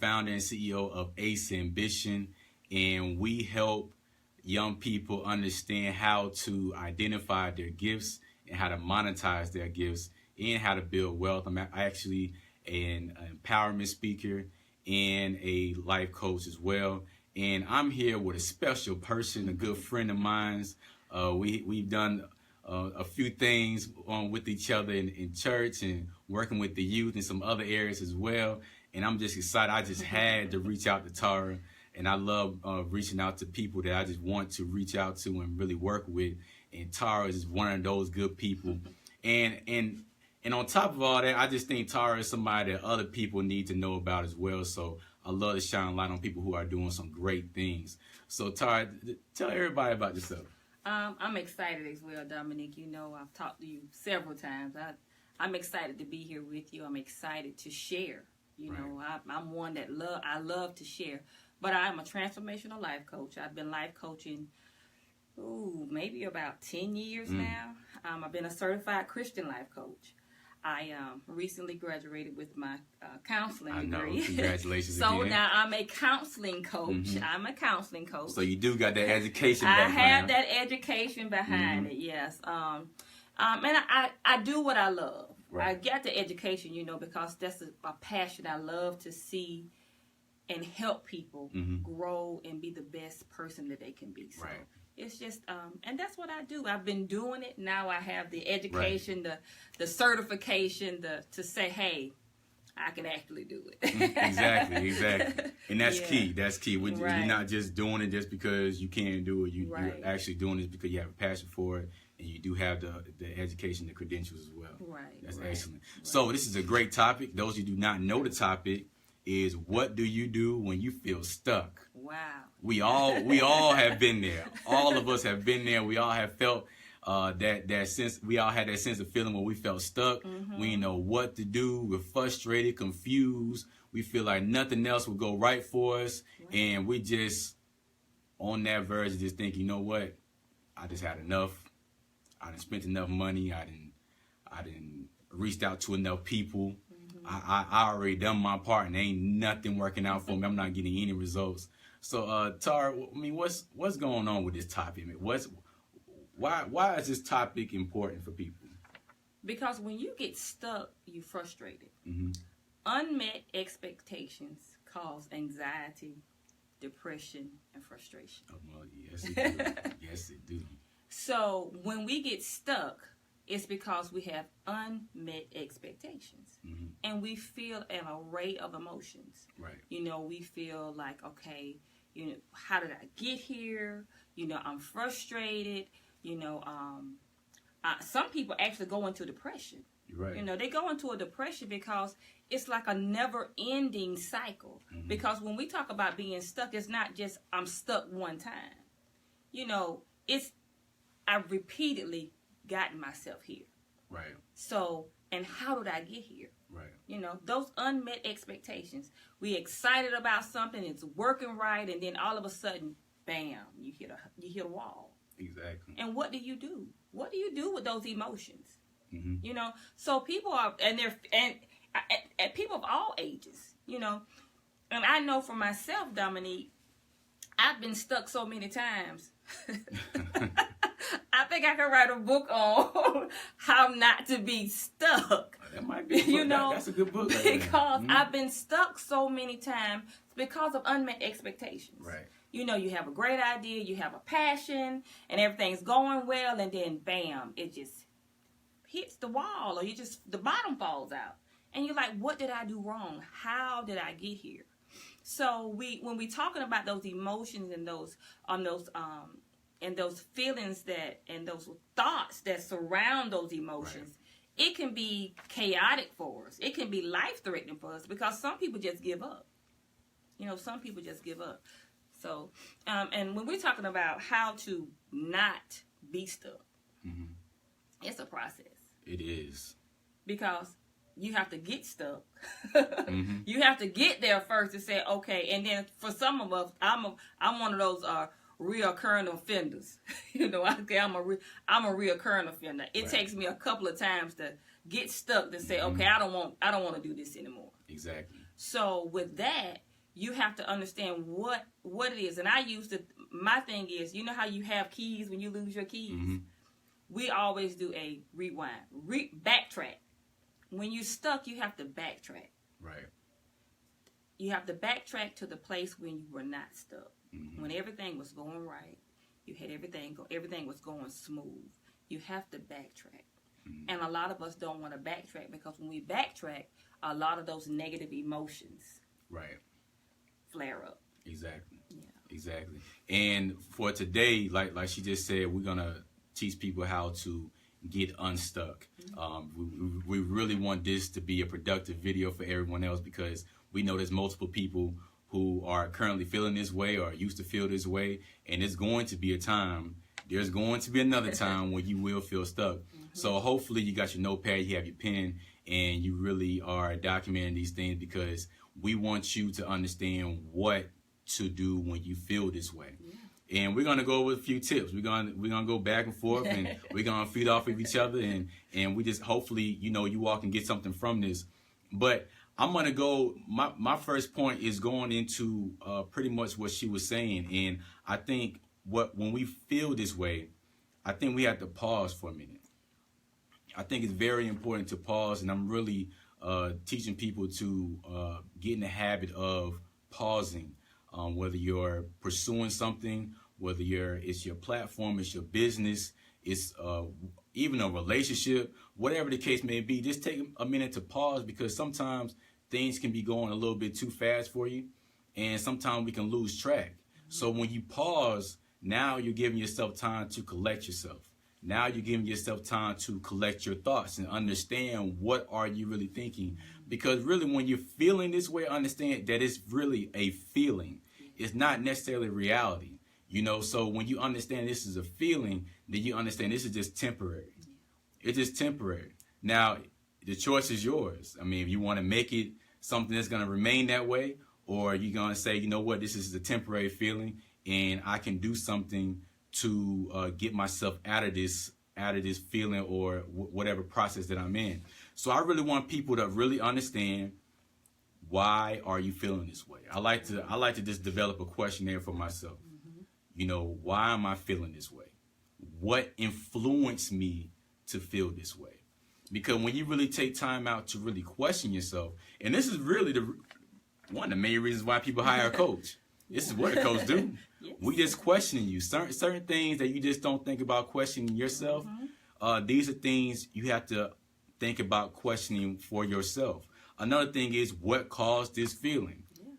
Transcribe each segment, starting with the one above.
founder and CEO of Ace Ambition, and we help young people understand how to identify their gifts and how to monetize their gifts and how to build wealth. I'm actually an empowerment speaker and a life coach as well. And I'm here with a special person, a good friend of mine's. We've done a few things with each other in church and working with the youth in some other areas as well. And I'm just excited. I just had to reach out to Tara. And I love reaching out to people that I just want to reach out to and really work with. And Tara is one of those good people. And on top of all that, I just think Tara is somebody that other people need to know about as well. So I love to shine a light on people who are doing some great things. So Tara, tell everybody about yourself. I'm excited as well, Dominique. You know, I've talked to you several times. I'm excited to be here with you. I'm excited to share. You know, I'm one that I love to share. But I'm a transformational life coach. I've been life coaching, maybe about 10 years now. I've been a certified Christian life coach. I recently graduated with my counseling degree. I know. Congratulations So again. now I'm a counseling coach. I'm a counseling coach. So you do got that education I background. have that education behind it, yes. And I do what I love. Right. I got the education, you know, because that's a passion. I love to see and help people grow and be the best person that they can be. So it's just, and that's what I do. I've been doing it. Now I have the education, the certification, to say, hey, I can actually do it. Exactly. And that's key. That's key. You're not just doing it just because you can do it. You're actually doing it because you have a passion for it. And you do have the education, the credentials as well. Right. That's excellent. Right. So this is a great topic. Those who do not know the topic is, what do you do when you feel stuck? Wow. We all have been there. All of us have been there. We all have felt that sense. We all had that sense of feeling when we felt stuck. We didn't know what to do. We're frustrated, confused. We feel like nothing else will go right for us. And we just on that verge of just thinking, you know what? I just had enough. I didn't spent enough money. I didn't reached out to enough people. I already done my part, and ain't nothing working out for me. I'm not getting any results. So, Tara, I mean, what's going on with this topic? I mean, why is this topic important for people? Because when you get stuck, you're frustrated. Unmet expectations cause anxiety, depression, and frustration. Oh, well, yes, it do. Yes, it do. So when we get stuck, it's because we have unmet expectations. And we feel an array of emotions. Right. You know, we feel like, okay, you know, how did I get here? You know, I'm frustrated. You know, some people actually go into depression. Right. You know, they go into a depression because it's like a never-ending cycle. Because when we talk about being stuck, it's not just I'm stuck one time. You know, I've repeatedly gotten myself here. Right. So, and how did I get here? Right. You know, those unmet expectations. We excited about something, it's working right, and then all of a sudden, bam, you hit a wall. Exactly. And what do you do? What do you do with those emotions? You know, so people are, and people of all ages, you know, and I know for myself, Dominique, I've been stuck so many times. I think I could write a book on how not to be stuck. That might be a book. You know, that's a good book. Because I've been stuck so many times because of unmet expectations. Right. You know, you have a great idea, you have a passion, and everything's going well, and then bam, it just hits the wall, or the bottom falls out. And you're like, what did I do wrong? How did I get here? So when we're talking about those emotions and those feelings and those thoughts that surround those emotions, it can be chaotic for us. It can be life-threatening for us because some people just give up. You know, some people just give up. So, and when we're talking about how to not be stuck, it's a process. It is. Because you have to get stuck. You have to get there first to say, okay. And then for some of us, I'm one of those reoccurring offenders. You know, I'm a reoccurring offender. It takes me a couple of times to get stuck to say, okay, I don't want to do this anymore. Exactly. So with that, you have to understand what it is. And my thing is, you know how you have keys when you lose your keys? Mm-hmm. We always do a rewind, backtrack. When you're stuck, you have to backtrack. Right. You have to backtrack to the place when you were not stuck. Mm-hmm. When everything was going right, you had everything was going smooth. You have to backtrack. Mm-hmm. And a lot of us don't want to backtrack, because when we backtrack, a lot of those negative emotions flare up. Exactly. Yeah. Exactly. And for today, like she just said, we're gonna teach people how to get unstuck. Mm-hmm. We really want this to be a productive video for everyone else, because we know there's multiple people who are currently feeling this way or used to feel this way, and it's going to be a time. There's going to be another time when you will feel stuck. Mm-hmm. So hopefully you got your notepad, you have your pen, and you really are documenting these things, because we want you to understand what to do when you feel this way. Yeah. And we're gonna go with a few tips. We're gonna go back and forth, and we're gonna feed off of each other, and we just hopefully you all can get something from this. But I'm gonna go. My first point is going into pretty much what she was saying, and I think when we feel this way, I think we have to pause for a minute. I think it's very important to pause, and I'm really teaching people to get in the habit of pausing, whether you're pursuing something, whether it's your platform, it's your business, it's even a relationship, whatever the case may be. Just take a minute to pause, because sometimes things can be going a little bit too fast for you, and sometimes we can lose track. So when you pause, now you're giving yourself time to collect yourself. Now you're giving yourself time to collect your thoughts and understand what are you really thinking. Because really, when you're feeling this way, understand that it's really a feeling. It's not necessarily reality. So when you understand this is a feeling, then you understand this is just temporary. It's just temporary. Now, the choice is yours. I mean, if you want to make it something that's going to remain that way, or you're going to say, you know what, this is a temporary feeling, and I can do something to get myself out of this feeling or whatever process that I'm in. So I really want people to really understand, why are you feeling this way? I like to just develop a questionnaire for myself. Mm-hmm. Why am I feeling this way? What influenced me to feel this way? Because when you really take time out to really question yourself, and this is really one of the main reasons why people hire a coach. This is what a coach do. Yes. We just questioning you. Certain things that you just don't think about questioning yourself. Mm-hmm. These are things you have to think about questioning for yourself. Another thing is, what caused this feeling? Yeah.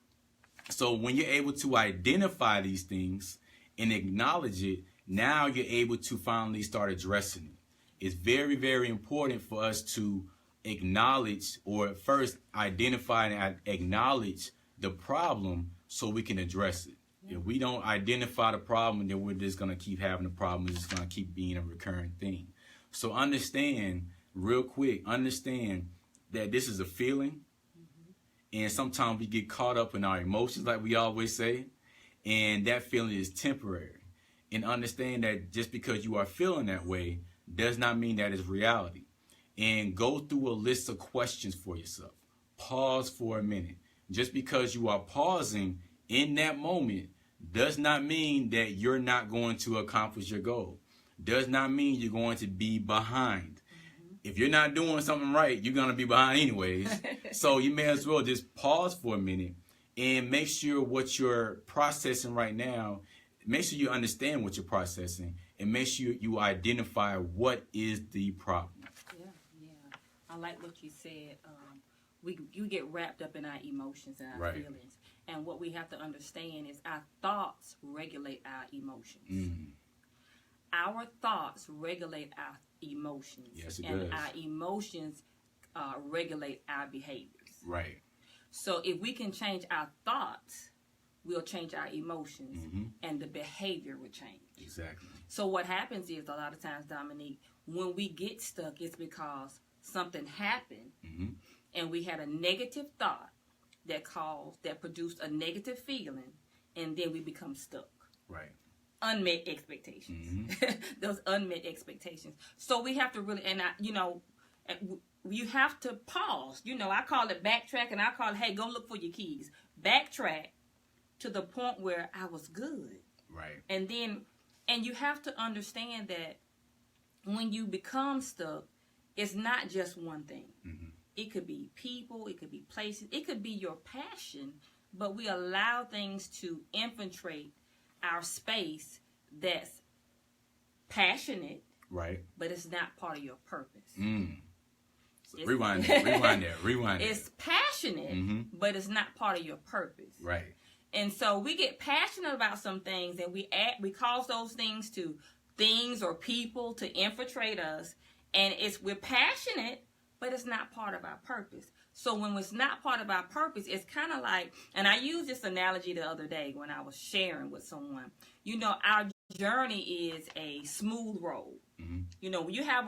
So when you're able to identify these things and acknowledge it, now you're able to finally start addressing it. It's very, very important for us to acknowledge, or first identify and acknowledge the problem, so we can address it. Yeah. If we don't identify the problem, then we're just going to keep having the problem. It's just going to keep being a recurring thing. So understand, real quick, that this is a feeling. Mm-hmm. And sometimes we get caught up in our emotions, like we always say. And that feeling is temporary. And understand that just because you are feeling that way does not mean that is reality. And go through a list of questions for yourself. Pause for a minute. Just because you are pausing in that moment does not mean that you're not going to accomplish your goal. Does not mean you're going to be behind. Mm-hmm. If you're not doing something right, you're going to be behind anyways. So you may as well just pause for a minute and make sure what you're processing right now, make sure you understand what you're processing, and make sure you identify what is the problem. Yeah. I like what you said. You get wrapped up in our emotions and our feelings. And what we have to understand is our thoughts regulate our emotions. Mm. Our thoughts regulate our emotions. Yes, it and does. Our emotions regulate our behaviors. Right. So if we can change our thoughts, we'll change our emotions, mm-hmm. and the behavior will change. Exactly. So what happens is, a lot of times, Dominique, when we get stuck, it's because something happened, mm-hmm. and we had a negative thought that produced a negative feeling, and then we become stuck. Right. Unmet expectations. Mm-hmm. Those unmet expectations. So we have to really, you have to pause. I call it backtrack, and I call it, hey, go look for your keys. backtrack to the point where I was good. Right. And you have to understand that when you become stuck, it's not just one thing. Mm-hmm. It could be people, it could be places, it could be your passion, but we allow things to infiltrate our space that's passionate, right? But it's not part of your purpose. So rewind that. It's passionate, mm-hmm. but it's not part of your purpose. Right. And so we get passionate about some things, and we cause those things to things or people to infiltrate us, and we're passionate, but it's not part of our purpose. So when it's not part of our purpose, it's kind of like, and I used this analogy the other day when I was sharing with someone. Our journey is a smooth road. Mm-hmm. When you have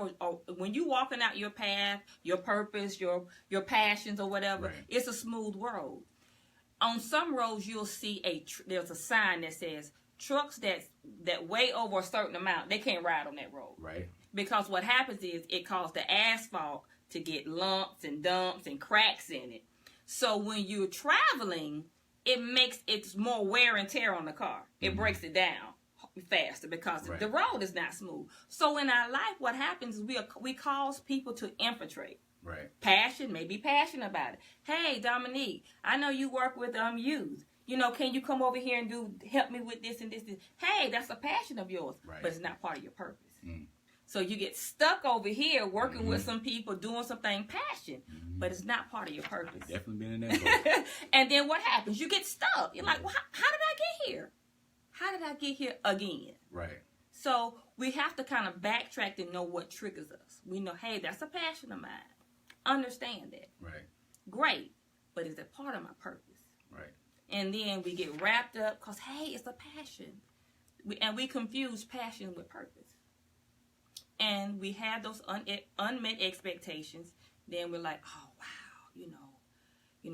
when you walking out your path, your purpose, your passions or whatever, right. It's a smooth road. On some roads, you'll see there's a sign that says trucks that weigh over a certain amount, they can't ride on that road. Right. Because what happens is it causes the asphalt to get lumps and dumps and cracks in it. So when you're traveling, it's more wear and tear on the car. It mm-hmm. breaks it down faster because right. the road is not smooth. So in our life, what happens is we cause people to infiltrate. Right. Maybe passionate about it. Hey, Dominique, I know you work with youth. Can you come over here and help me with this and this? Hey, that's a passion of yours, right. but it's not part of your purpose. Mm. So you get stuck over here working mm-hmm. with some people doing something passion, mm-hmm. but it's not part of your purpose. I've definitely been in that boat. And then what happens? You get stuck. You're like, well, how did I get here? How did I get here again? Right. So we have to kind of backtrack and know what triggers us. We know, hey, that's a passion of mine. Understand that. Right. Great. But is it part of my purpose? Right. And then we get wrapped up because, hey, it's a passion. We confuse passion with purpose. And we have those unmet expectations. Then we're like, oh, wow,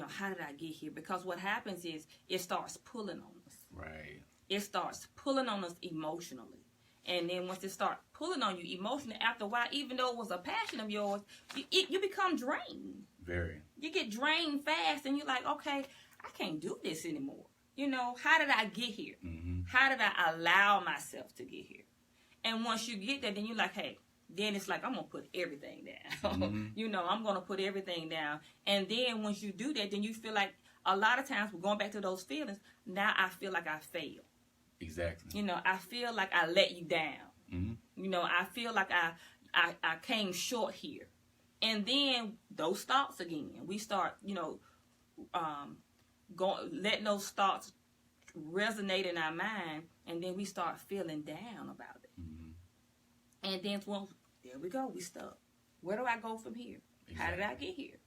how did I get here? Because what happens is it starts pulling on us. Right. It starts pulling on us emotionally. And then once it starts pulling on you emotionally, after a while, even though it was a passion of yours, you become drained. Very. You get drained fast, and you're like, okay, I can't do this anymore. How did I get here? Mm-hmm. How did I allow myself to get here? And once you get there, then you're like, hey, then it's like, I'm going to put everything down. Mm-hmm. I'm going to put everything down. And then once you do that, then you feel like a lot of times we're going back to those feelings. Now I feel like I failed. Exactly. I feel like I let you down. Mm-hmm. I feel like I came short here. And then those thoughts again, we start, letting those thoughts resonate in our mind, and then we start feeling down about it. Mm-hmm. And then, there we go, we stuck. Where do I go from here? Exactly. How did I get here?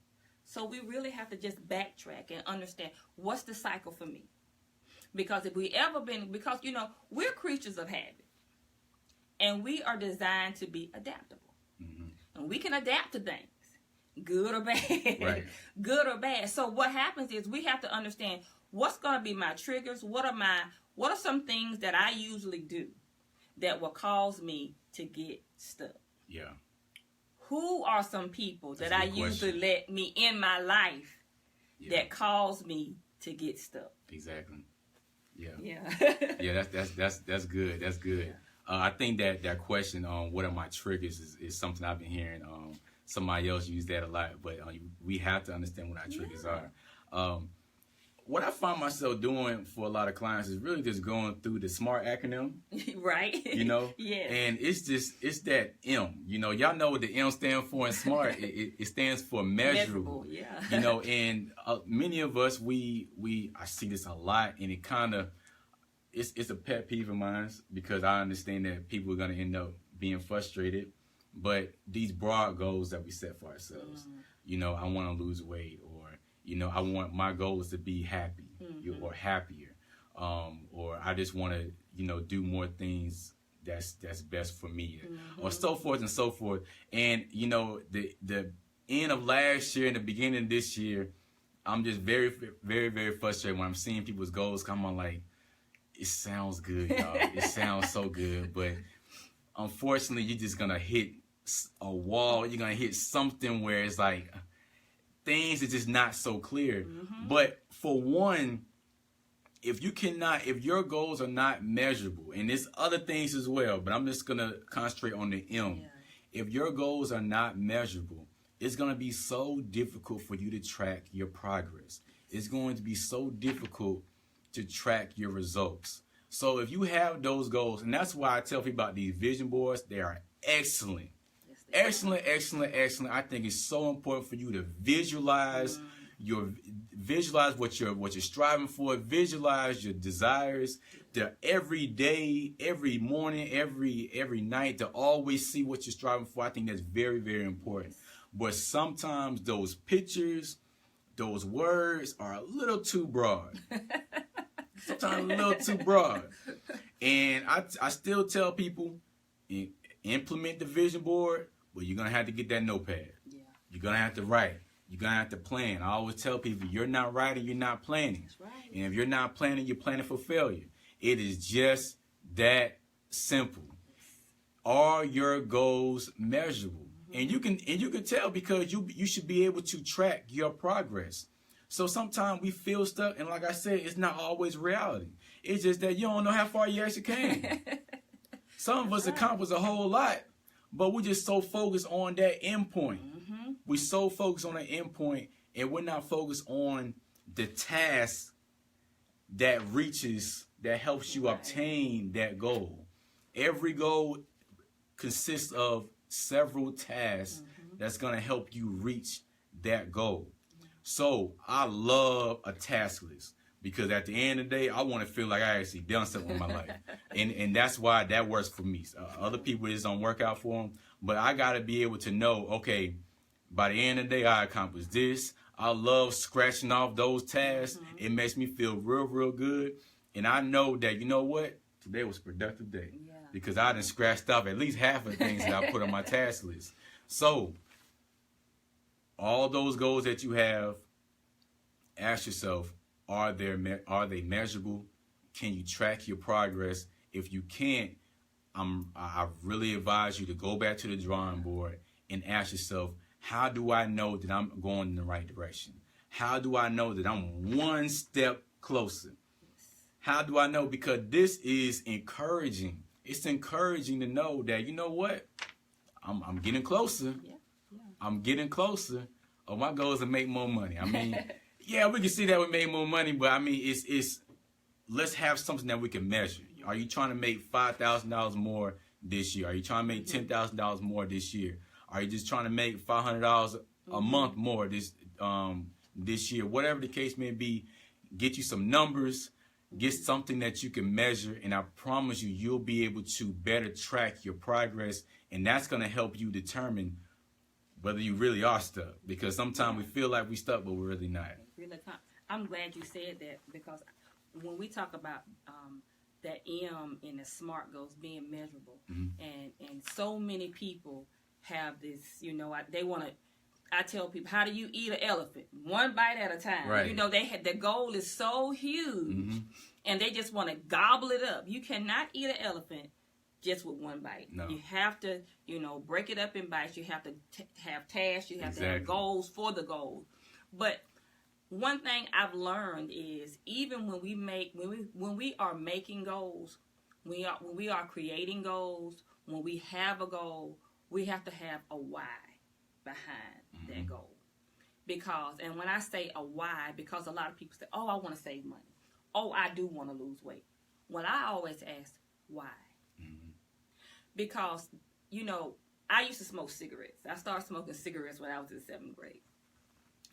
So we really have to just backtrack and understand what's the cycle for me. Because we're creatures of habit. And we are designed to be adaptable. Mm-hmm. And we can adapt to things, good or bad. Right. Good or bad. So what happens is we have to understand what's going to be my triggers. What are some things that I usually do that will cause me to get stuck? Yeah. Who are some people that I usually let me in my life that cause me to get stuck? Exactly. Yeah. Yeah. Yeah, that's good. That's good. Yeah. I think that question on what are my triggers is something I've been hearing somebody else use that a lot, but we have to understand what our triggers are. What I find myself doing for a lot of clients is really just going through the SMART acronym. Right. Yes. And it's that M. Y'all know what the M stands for in SMART. it stands for measurable. Yeah. And many of us, I see this a lot, and it kind of, it's a pet peeve of mine because I understand that people are going to end up being frustrated. But these broad goals that we set for ourselves, I want to lose weight, or I want, my goal is to be happy or happier, or I just want to, do more things that's best for me, or so forth and so forth. And, the end of last year and the beginning of this year, I'm just very, very, very frustrated when I'm seeing people's goals come on. Like, it sounds good, y'all. It sounds so good, but unfortunately, you're just going to hit a wall. You're going to hit something where it's like, things are just not so clear. But for one, if your goals are not measurable, and there's other things as well, but I'm just going to concentrate on the M. Yeah. If your goals are not measurable, it's going to be so difficult for you to track your progress. It's going to be so difficult to track your results. So if you have those goals, and that's why I tell people about these vision boards, they are excellent. Yes, excellent. I think it's so important for you to visualize visualize what you're striving for, visualize your desires, to every day, every morning, every night, to always see what you're striving for. I think that's very, very important. But sometimes those pictures, those words are a little too broad. Sometimes a little too broad. And I still tell people, implement the vision board, but you're going to have to get that notepad. Yeah. You're going to have to write. You're going to have to plan. I always tell people, you're not writing, you're not planning. That's right. And if you're not planning, you're planning for failure. It is just that simple. Are your goals measurable? And you can tell, because you should be able to track your progress. So sometimes we feel stuck, and like I said, it's not always reality. It's just that you don't know how far you actually came. Some of us accomplish a whole lot, but we're just so focused on that end point. We're so focused on the end point, and we're not focused on the task that helps you obtain that goal. Every goal consists of several tasks that's going to help you reach that goal. So I love a task list, because at the end of the day, I want to feel like I actually done something in my life. And that's why that works for me. Other people, it don't work out for them, but I got to be able to know, okay, by the end of the day, I accomplished this. I love scratching off those tasks. It makes me feel real, real good. And I know that, you know what? Today was a productive day. Yeah. Because I done scratched off at least half of the things that I put on my task list. So, all those goals that you have, ask yourself, are they measurable? Can you track your progress? If you can't, I really advise you to go back to the drawing board and ask yourself, how do I know that I'm going in the right direction? How do I know that I'm one step closer? How do I know? Because this is encouraging. It's encouraging to know that, you know what? I'm getting closer. Yeah. I'm getting closer. Oh, my goal is to make more money. I mean, yeah, we can see that we made more money, but I mean, it's let's have something that we can measure. Are you trying to make $5,000 more this year? Are you trying to make $10,000 more this year? Are you just trying to make $500 a month more this year? Whatever the case may be, get you some numbers, get something that you can measure, and I promise you, you'll be able to better track your progress, and that's going to help you determine whether you really are stuck. Because sometimes we feel like we're stuck, but we're really not. I'm glad you said that, because when we talk about that M in the SMART goals being measurable, and so many people have this, they want to. I tell people, how do you eat an elephant? One bite at a time. Right. The goal is so huge, and they just want to gobble it up. You cannot eat an elephant just with one bite. No. You have to, break it up in bites. You have to have tasks. You have to have goals for the goal. But one thing I've learned is, even when we are making goals, when we are creating goals, when we have a goal, we have to have a why behind that goal. Because, and when I say a why, because a lot of people say, oh, I want to save money. Oh, I do want to lose weight. Well, I always ask, why? Because, I used to smoke cigarettes. I started smoking cigarettes when I was in 7th grade.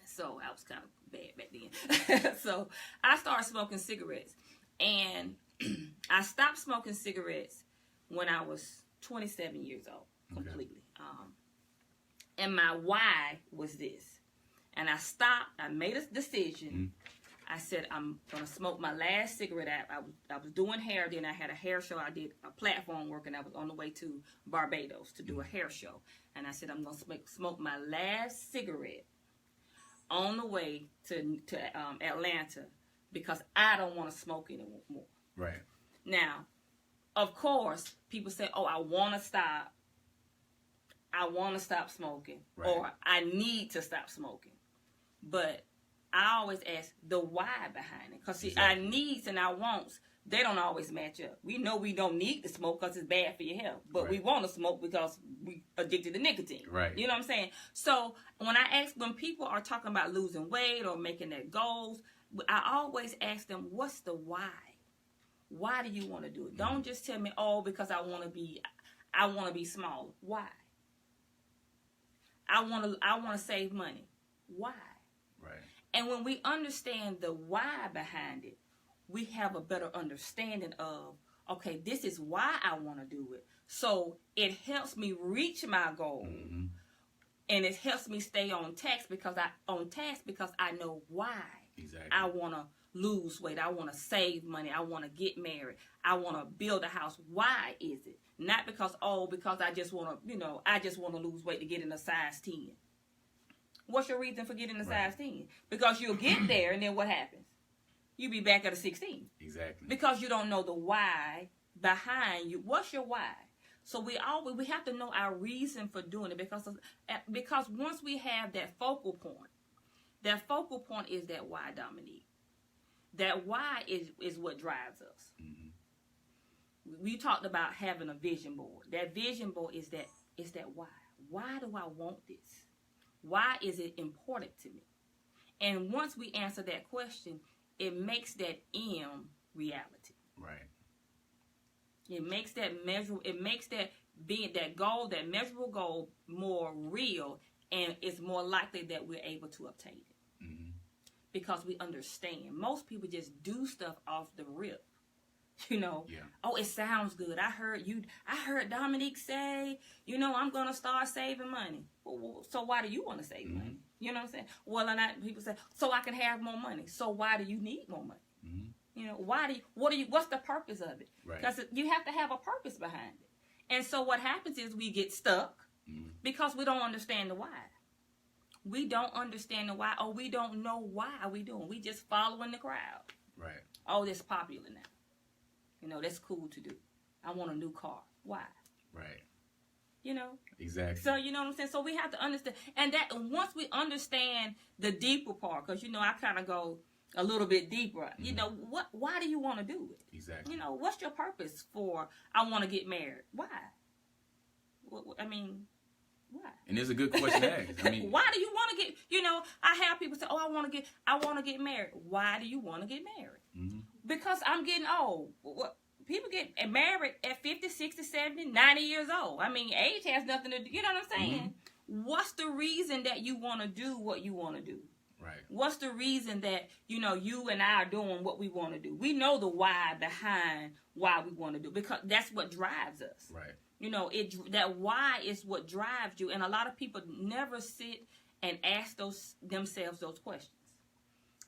So I was kind of bad back then. So I started smoking cigarettes. And I stopped smoking cigarettes when I was 27 years old, completely. And my why was this. And I stopped. I made a decision. I said, I'm going to smoke my last cigarette. I was doing hair. Then I had a hair show. I did a platform work, and I was on the way to Barbados to do a hair show. And I said, I'm going to smoke my last cigarette on the way to Atlanta, because I don't want to smoke anymore. Right. Now, of course, people say, oh, I want to stop. I want to stop smoking, or I need to stop smoking. But I always ask the why behind it. Because our needs and our wants, they don't always match up. We know we don't need to smoke because it's bad for your health. But we want to smoke because we addicted to nicotine. Right. You know what I'm saying? So when people are talking about losing weight or making their goals, I always ask them, what's the why? Why do you want to do it? Don't just tell me, oh, because I want to be smaller. Why? I want to save money. Why? Right. And when we understand the why behind it, we have a better understanding of, okay, this is why I want to do it. So it helps me reach my goal. Mm-hmm. And it helps me stay on task because I know why. Exactly. I want to lose weight. I want to save money. I want to get married. I want to build a house. Why is it? Not because I just want to lose weight to get in a size 10. What's your reason for getting a size 10? Because you'll get there, and then what happens? You'll be back at a 16. Exactly. Because you don't know the why behind you. What's your why? So we have to know our reason for doing it, because once we have that focal point is that why, Dominique. That why is what drives us. Mm-hmm. We talked about having a vision board. That vision board is that why. Why do I want this? Why is it important to me? And once we answer that question, it makes that M reality. Right. It makes that being that goal, that measurable goal, more real, and it's more likely that we're able to obtain it. Mm-hmm. Because we understand. Most people just do stuff off the rip. Oh, it sounds good. I heard Dominique say, I'm going to start saving money. Well, so why do you want to save money? You know what I'm saying? Well, and people say, so I can have more money. So why do you need more money? Mm-hmm. What's the purpose of it? Because you have to have a purpose behind it. And so what happens is we get stuck because we don't understand the why. We don't understand the why, or we don't know why we doing. We just following the crowd. Right. Oh, that's popular now. That's cool to do. I want a new car. Why? Right. Exactly. So you know what I'm saying. So we have to understand, and that once we understand the deeper part, because I kind of go a little bit deeper. Mm-hmm. Why do you want to do it? Exactly. What's your purpose for? I want to get married. Why? I mean. Why? And it's a good question to ask. Why do you want to get? I have people say, "Oh, I want to get married." Why do you want to get married? Mm-hmm. Because I'm getting old. People get married at 50, 60, 70, 90 years old. Age has nothing to do. You know what I'm saying? Mm-hmm. What's the reason that you want to do what you want to do? Right. What's the reason that you and I are doing what we want to do? We know the why behind why we want to do, because that's what drives us. Right. That why is what drives you, and a lot of people never sit and ask themselves those questions.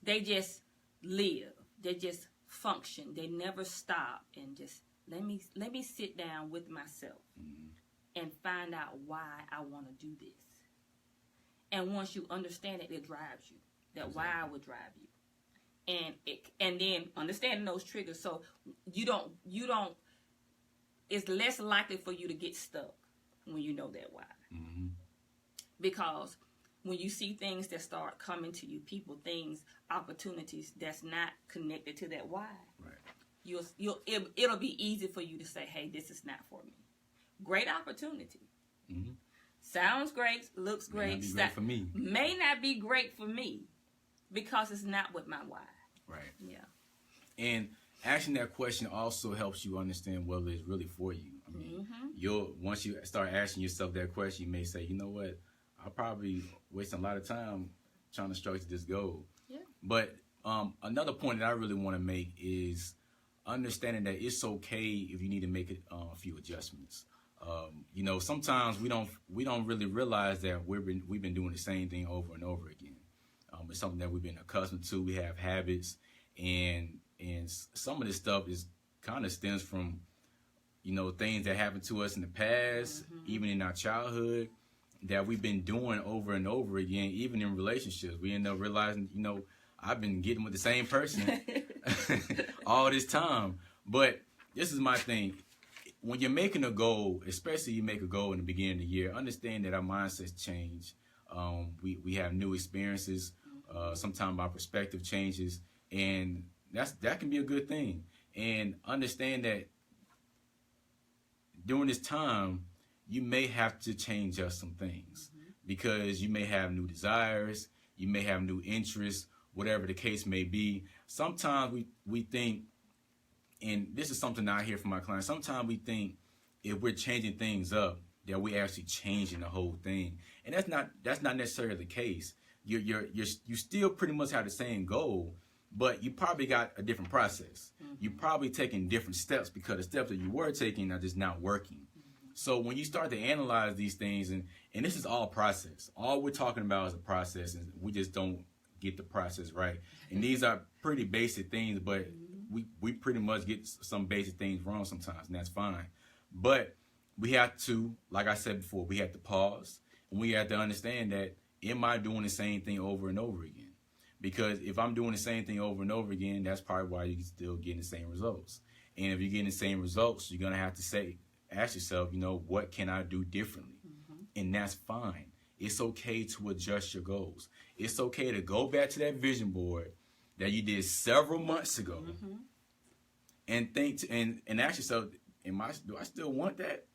They just live. They just function. They never stop and just let me sit down with myself and find out why I want to do this. And once you understand it, it drives you. That why would drive you, and then understanding those triggers, so you don't. It's less likely for you to get stuck when you know that why. Mm-hmm. Because when you see things that start coming to you, people, things, opportunities that's not connected to that why, right. It'll be easy for you to say, hey, this is not for me. Great opportunity. Mm-hmm. Sounds great, looks great. May not be great for me. May not be great for me because it's not with my why. Right. Yeah. And asking that question also helps you understand whether it's really for you. Once you start asking yourself that question, you may say, you know what, I probably wasting a lot of time trying to structure this goal. Yeah. But another point that I really want to make is understanding that it's okay if you need to make a few adjustments. Sometimes we don't really realize that we've been doing the same thing over and over again. It's something that we've been accustomed to. We have habits, and some of this stuff is kind of stems from, things that happened to us in the past, even in our childhood, that we've been doing over and over again, even in relationships. We end up realizing, I've been getting with the same person all this time. But this is my thing. When you're making a goal, especially you make a goal in the beginning of the year, understand that our mindsets change. We have new experiences. Sometimes my perspective changes, and that can be a good thing. And understand that during this time, you may have to change up some things because you may have new desires, you may have new interests, whatever the case may be. Sometimes we think, and this is something I hear from my clients, sometimes we think if we're changing things up, that we're actually changing the whole thing. And that's not necessarily the case. You still pretty much have the same goal, but you probably got a different process. You're probably taking different steps because the steps that you were taking are just not working. So when you start to analyze these things, and this is all process. All we're talking about is a process, and we just don't get the process right. And these are pretty basic things, but we pretty much get some basic things wrong sometimes, and that's fine. But we have to, like I said before, we have to pause, and we have to understand that, am I doing the same thing over and over again? Because if I'm doing the same thing over and over again, that's probably why you're still getting the same results. And if you're getting the same results, you're going to have to ask yourself, what can I do differently? And that's fine. It's okay to adjust your goals. It's okay to go back to that vision board that you did several months ago and think and ask yourself, do I still want that?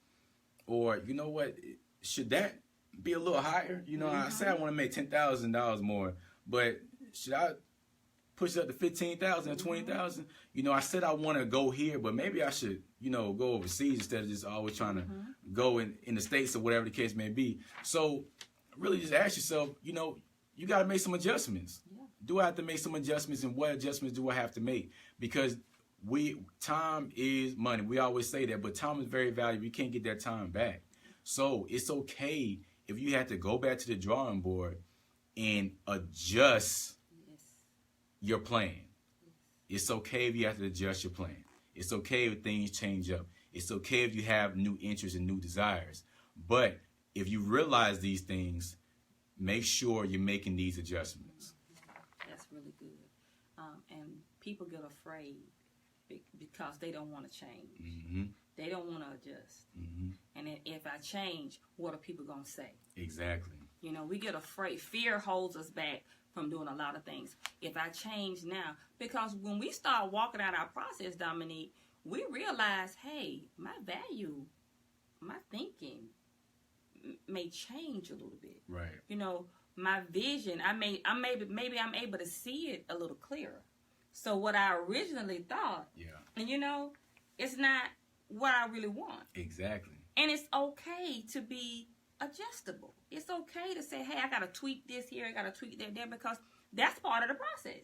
Or, you know what, should that be a little higher? I say I want to make $10,000 more, but should I push it up to 15,000 or 20,000? I said I want to go here, but maybe I should, go overseas instead of just always trying to go in the States or whatever the case may be. So really just ask yourself, you got to make some adjustments. Yeah. Do I have to make some adjustments, and what adjustments do I have to make? Because time is money. We always say that, but time is very valuable. You can't get that time back. So it's okay if you have to go back to the drawing board and adjust your plan. It's okay if you have to adjust your plan. It's okay if things change up. It's okay if you have new interests and new desires. But if you realize these things, make sure you're making these adjustments. That's really good. And people get afraid because they don't want to change. They don't want to adjust. And if I change, what are people going to say? Exactly. We get afraid. Fear holds us back from doing a lot of things. If I change now, because when we start walking out our process, Dominique, we realize, hey, my value, my thinking may change a little bit. Right. My vision, maybe I'm able to see it a little clearer. So what I originally thought, and it's not what I really want. Exactly. And it's okay to be adjustable. It's okay to say, hey, I got to tweak this here, I got to tweak that there, because that's part of the process.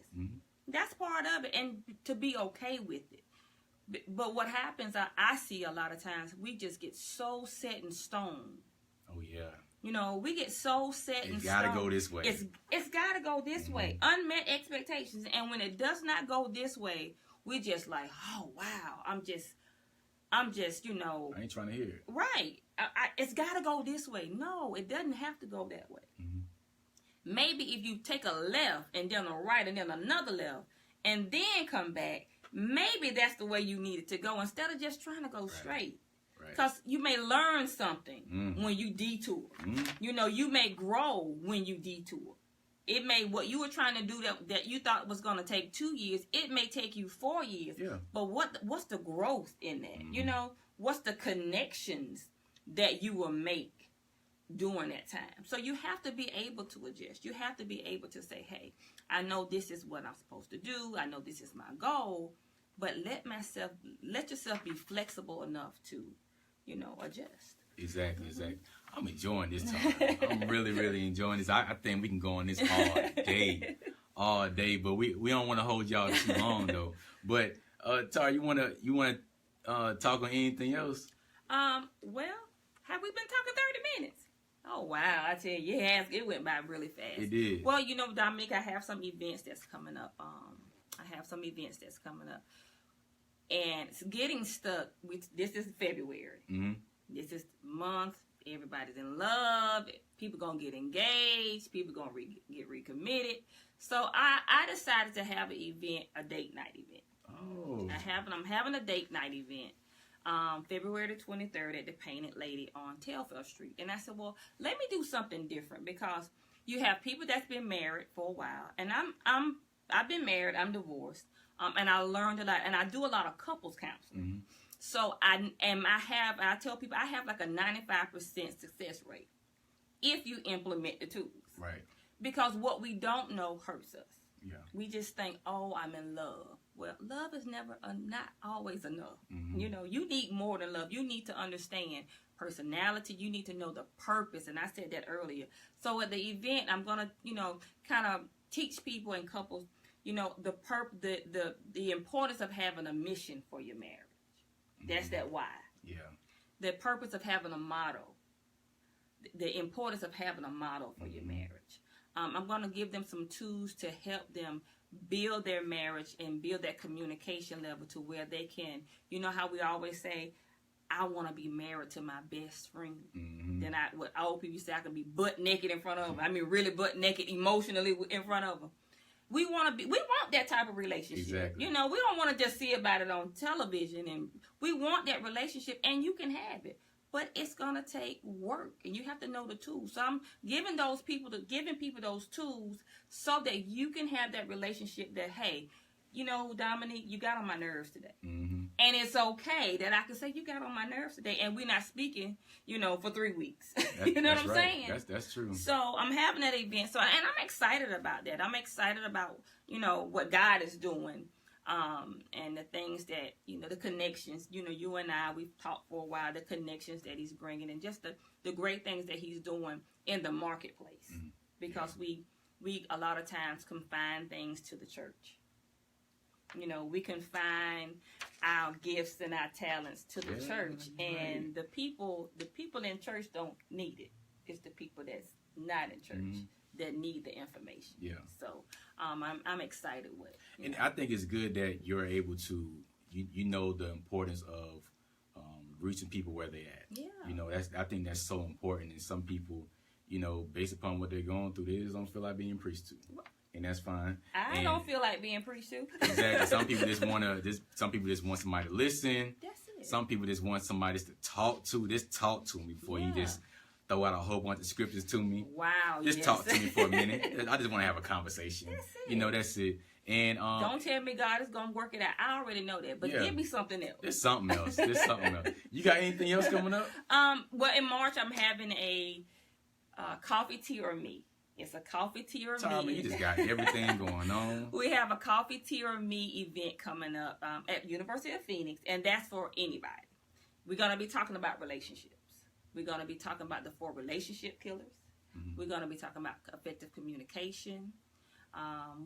That's part of it, and to be okay with it. But what happens, I see a lot of times, we just get so set in stone. Oh, yeah. We get so set in stone. It's got to go this way. It's got to go this way. Unmet expectations. And when it does not go this way, we just like, oh, wow, I'm just, I ain't trying to hear it. Right. It's got to go this way. No, it doesn't have to go that way. Maybe if you take a left and then a right and then another left and then come back, maybe that's the way you need it to go instead of just trying to go straight. Because you may learn something when you detour. You may grow when you detour. It may, what you were trying to do that you thought was going to take 2 years, it may take you 4 years. Yeah. But what's the growth in that? What's the connections that you will make during that time? So you have to be able to adjust. You have to be able to say, hey, I know this is what I'm supposed to do. I know this is my goal. But let yourself be flexible enough to, adjust. Exactly. I'm enjoying this time. I'm really, really enjoying this. I think we can go on this all day. But we don't want to hold y'all too long though. But Todd, you wanna talk on anything else? Well, have we been talking 30 minutes? Oh wow! I tell you, it went by really fast. It did. Well, Dominique, I have some events that's coming up. And it's getting stuck. This is February. This is the month. Everybody's in love. People gonna get engaged. People gonna get recommitted. So I decided to have an event, a date night event. Oh. I'm having a date night event. February the 23rd at the Painted Lady on Telfair Street. And I said, well, let me do something different because You have people that's been married for a while, and I've been married. I'm divorced, and I learned a lot, and I do a lot of couples counseling. Mm-hmm. So I tell people I have like a 95% success rate if you implement the tools. Right. Because what we don't know hurts us. Yeah. We just think, oh, I'm in love. Well, love is not always enough. Mm-hmm. You know, you need more than love. You need to understand personality. You need to know the purpose. And I said that earlier. So at the event, I'm going to, kind of teach people and couples, the importance of having a mission for your marriage. Mm-hmm. That's that why. Yeah. The purpose of having a motto. The importance of having a model for your marriage. I'm going to give them some tools to help them build their marriage and build that communication level to where they can, how we always say, I want to be married to my best friend. Mm-hmm. Then what old people say, I can be butt naked in front of them. I mean, really butt naked emotionally in front of them. We want that type of relationship. Exactly. We don't want to just see about it on television, and we want that relationship, and you can have it. But it's going to take work, and you have to know the tools. So I'm giving people those tools so that you can have that relationship that, hey, Dominique, you got on my nerves today. Mm-hmm. And it's okay that I can say you got on my nerves today, and we're not speaking, for 3 weeks. You know what I'm saying? That's true. So I'm having that event. So, and I'm excited about that. I'm excited about, what God is doing. And the things that, the connections, you and I, we've talked for a while, the connections that he's bringing and just the great things that he's doing in the marketplace. Mm-hmm. Because we a lot of times confine things to the church. We confine our gifts and our talents to the church. And the people in church don't need it. It's the people that's not in church that need the information. Yeah. So I'm excited with it. And I think it's good that you're able to, the importance of reaching people where they're at. Yeah. I think that's so important. And some people, based upon what they're going through, they just don't feel like being preached to. And that's fine. I don't feel like being preached to. Exactly. Some people just want somebody to listen. That's it. Some people just want somebody to talk to. Just talk to me before you just throw out a whole bunch of scriptures to me. Wow. Just talk to me for a minute. I just want to have a conversation. That's it. That's it. And don't tell me God is gonna work it out. I already know that, but give me something else. There's something else. You got anything else coming up? Well, in March I'm having a coffee, tea, or me. It's a coffee, tea, or me. You just got everything going on. We have a coffee, tea, or me event coming up at University of Phoenix, and that's for anybody. We're gonna be talking about relationships. We're gonna be talking about the 4 relationship killers. Mm-hmm. We're gonna be talking about effective communication.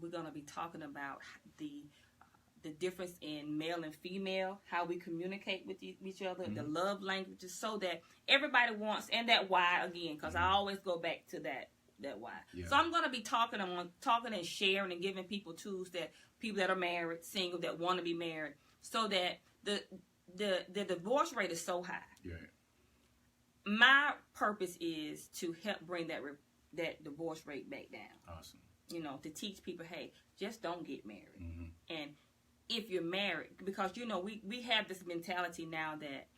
We're going to be talking about the difference in male and female, how we communicate with each other, the love languages, so that everybody wants, and that why again, because I always go back to that why. Yeah. So I'm going to be talking and sharing and giving people tools that people that are married, single, that want to be married, so that the divorce rate is so high. Yeah. My purpose is to help bring that divorce rate back down. Awesome. To teach people, hey, just don't get married. Mm-hmm. And if you're married, because, we have this mentality now that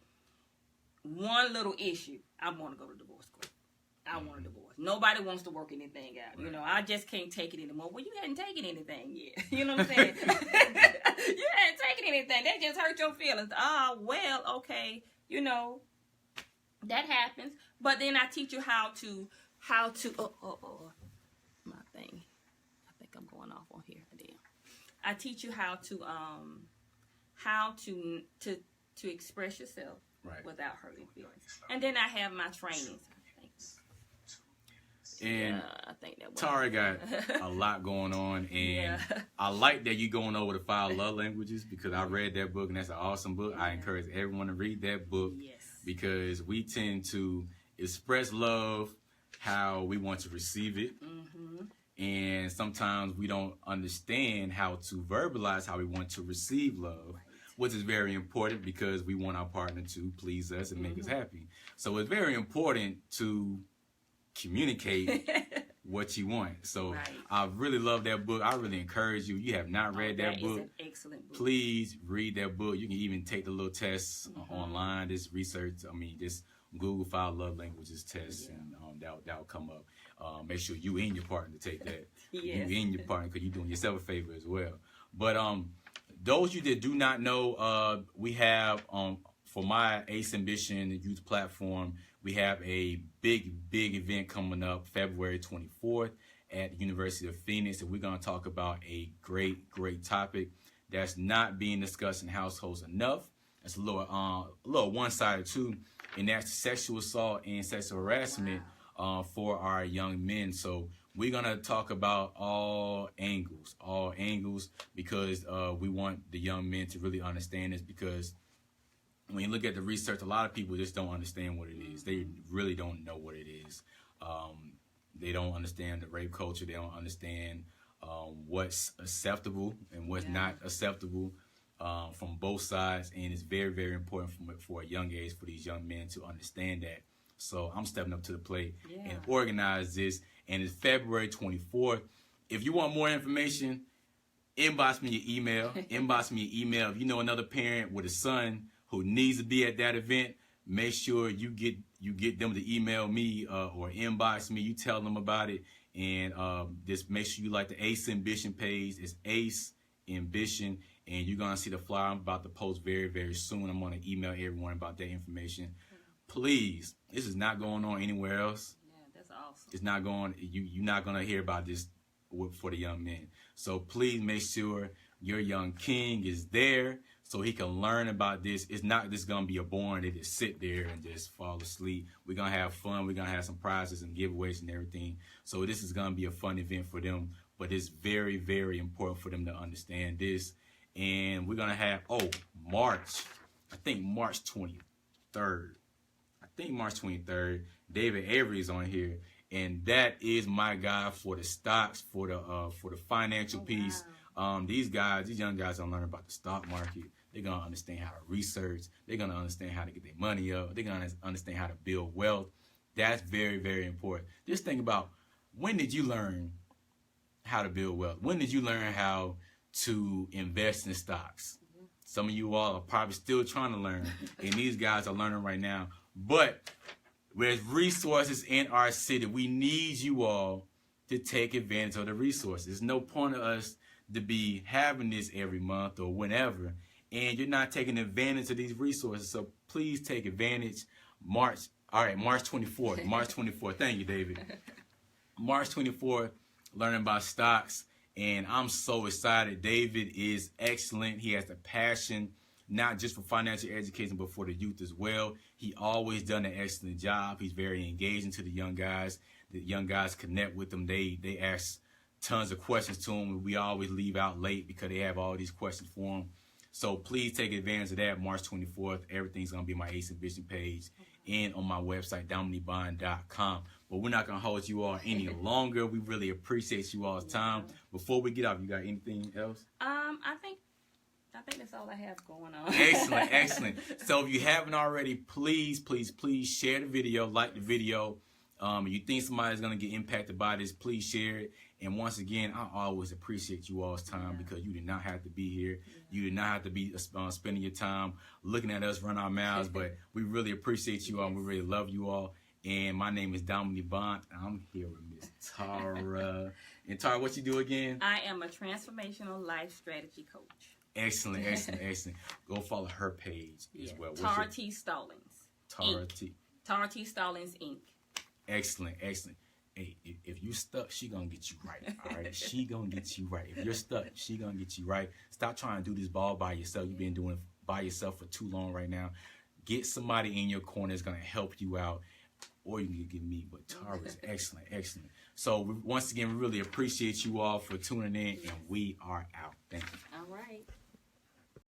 one little issue, I want to go to divorce court. I want a divorce. Nobody wants to work anything out. Right. I just can't take it anymore. Well, you hadn't taken anything yet. You know what I'm saying? You hadn't taken anything. That just hurt your feelings. Well, okay. That happens. But then I teach you how to my thing. I'm going off on here. Damn. I teach you how to express yourself without hurting feelings. And then I have my trainings. And I think that Tara got a lot going on, and I like that you going over the 5 love languages, because I read that book, and that's an awesome book. I encourage everyone to read that book, because we tend to express love how we want to receive it. Mm-hmm. And sometimes we don't understand how to verbalize how we want to receive love, which is very important, because we want our partner to please us and make us happy. So it's very important to communicate what you want. So I really love that book. I really encourage you. You have not read that book. Is an excellent book. Please read that book. You can even take the little tests online, this research. Just Google 5 love languages test, and that'll come up. make sure you and your partner take that. Yes. You and your partner, because you're doing yourself a favor as well. But those of you that do not know, we have for my Ace Ambition youth platform, we have a big event coming up February 24th at the University of Phoenix, and we're going to talk about a great topic that's not being discussed in households enough. It's a little one-sided too, and that's sexual assault and sexual harassment for our young men. So we're going to talk about all angles, because we want the young men to really understand this, because when you look at the research, a lot of people just don't understand what it is. They really don't know what it is. They don't understand the rape culture. They don't understand what's acceptable and what's not acceptable from both sides. And it's very important for a young age for these young men to understand that. So I'm stepping up to the plate and organize this. And it's February 24th. If you want more information, inbox me your email. If you know another parent with a son who needs to be at that event, make sure you get them to email me or inbox me. You tell them about it, and just make sure you like the Ace Ambition page. It's Ace Ambition, and you're gonna see the flyer I'm about to post very soon. I'm gonna email everyone about that information. Please, this is not going on anywhere else. Yeah, that's awesome. It's not going. You're not gonna hear about this for the young men. So please make sure your young king is there, so he can learn about this. It's not just going to be a boring, they just sit there and just fall asleep. We're going to have fun. We're going to have some prizes and giveaways and everything. So this is going to be a fun event for them, but it's very important for them to understand this. And we're going to have, March 23rd. David Avery is on here. And that is my guy for the stocks, for the financial piece. These young guys don't learn about the stock market. They're going to understand how to research. They're going to understand how to get their money up. They're going to understand how to build wealth. That's very important. Just think about, when did you learn how to build wealth? When did you learn how to invest in stocks? Some of you all are probably still trying to learn, and these guys are learning right now. But there's resources in our city. We need you all to take advantage of the resources. There's no point of us to be having this every month or whenever, and you're not taking advantage of these resources. So please take advantage. March 24th. March 24th. Thank you, David. March 24th, learning about stocks, and I'm so excited. David is excellent. He has the passion, not just for financial education, but for the youth as well. He always done an excellent job. He's very engaging to the young guys. The young guys connect with them. They ask tons of questions to him. We always leave out late because they have all these questions for him. So please take advantage of that. March 24th. Everything's going to be my Ace Ambition page and on my website, DominiqueBond.com. But we're not going to hold you all any longer. We really appreciate you all's time. Before we get off, you got anything else? I think that's all I have going on. Excellent. So if you haven't already, please share the video, like the video. If you think somebody's going to get impacted by this, please share it. And once again, I always appreciate you all's time, because you did not have to be here. You did not have to be spending your time looking at us run our mouths, but we really appreciate you all. And we really love you all. And my name is Dominique Bond. I'm here with Miss Tara. And Tara, what you do again? I am a transformational life strategy coach. Excellent. Go follow her page as well. Tara T. Stallings. Tara T. Stallings, Inc. Excellent. Hey, if you stuck, she gonna get you right. All right, she gonna get you right. If you're stuck, she gonna get you right. Stop trying to do this ball by yourself. You've been doing it by yourself for too long right now. Get somebody in your corner that's gonna help you out, or you can get me. But Tara is excellent. So once again, we really appreciate you all for tuning in, and we are out. Thank you. All right.